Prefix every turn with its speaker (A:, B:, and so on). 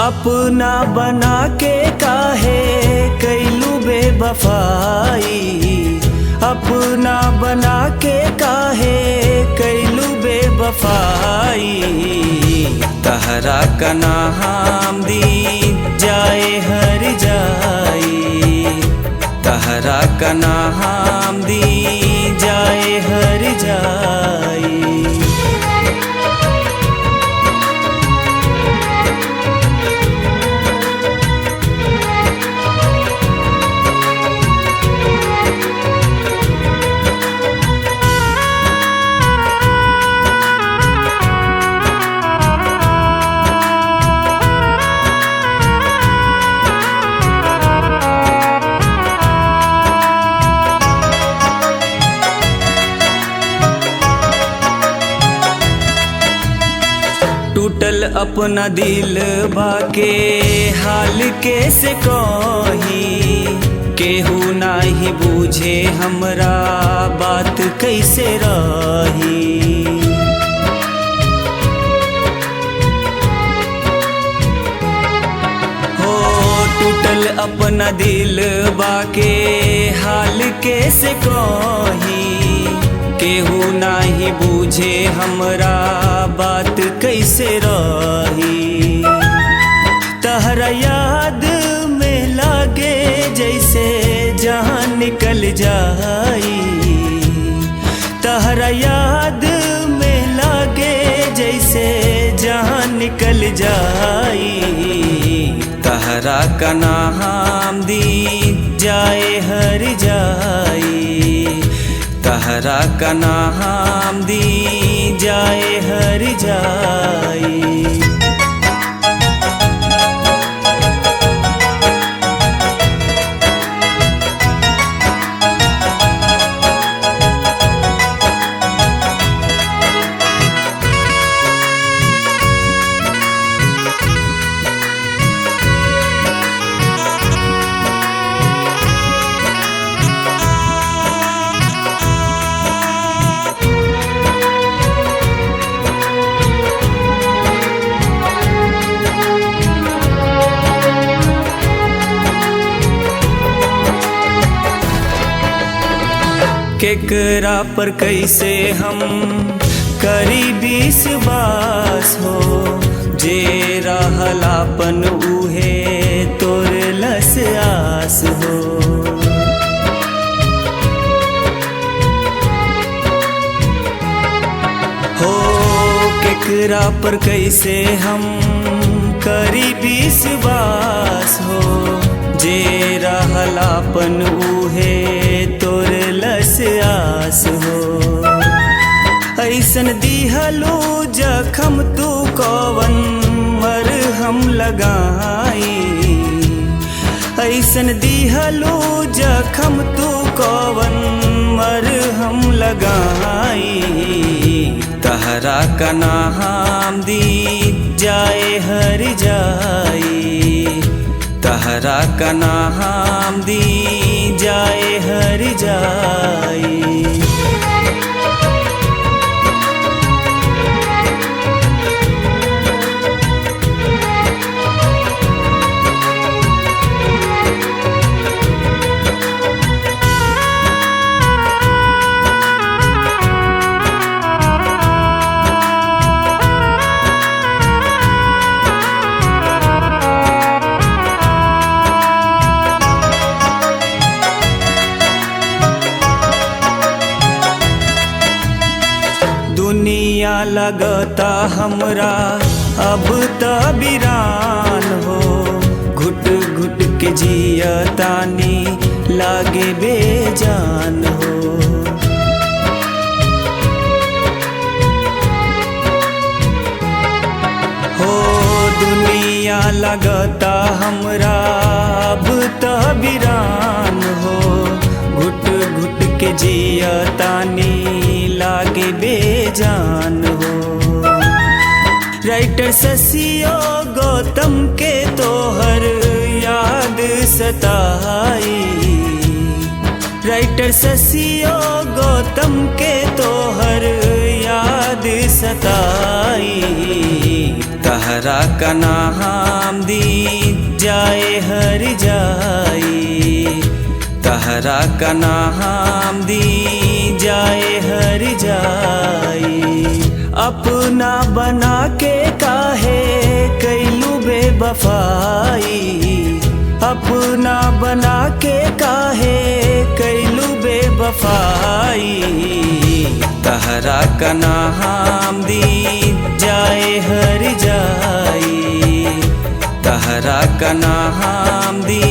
A: अपना बना के काहे कैलू बेवफाई, अपना बना के काहे कैलू बेवफाई। तहरा का नाम दी जाए हर जाई, तहरा का नाम दी जाए हर जाई। टूटल अपना दिल बाके हाल कैसे कही, केहू नाही बूझे हमरा बात कैसे रही। हो टूटल अपना दिल बाके हाल कैसे कही, केहू नाही बूझे हमरा बात कैसे रही। तहरा याद में लागे जैसे जान निकल जाई, तहरा याद में लागे जैसे जान निकल जाई। तहरा का नाम दी जाए हर जाई, तहरा का नाम दी जाए हर जाई। केकरा पर कैसे हम करी विश्वास हो, जे रहलापन उहे तोर लस आस हो। हो केकरा पर कैसे हम करी विश्वास हो, जे रहलापन उहे तोर लस आस हो। ऐसन दिहलो जखम तू कवन मरहम लगाई, ऐसन दिहलो जखम तू कवन मरहम लगाई। तहरा का नाम दी जाए हर जाई, तहरा का नाम दी जाए हर जाई। दुनिया लगता हमरा अब त वीरान हो, घुट घुट के जियतानी लागे बेजान हो। हो दुनिया लगता हमरा अब त वीरान हो, घुट घुट के जियतानी लागे बेजान हो। राइटर शशियो गौतम के तोहर याद सताई, राइटर शशियो गौतम के तोहर याद सताई। तहरा का नाम दी जाए हर जाई, तहरा का नाम दी जाए हर जाई। अपना बना के काहे कैलू बेवफाई, अपना बना के काहे कैलू बेवफाई। तहरा का नाम दी जाए हर जाई, तहरा का नाम दी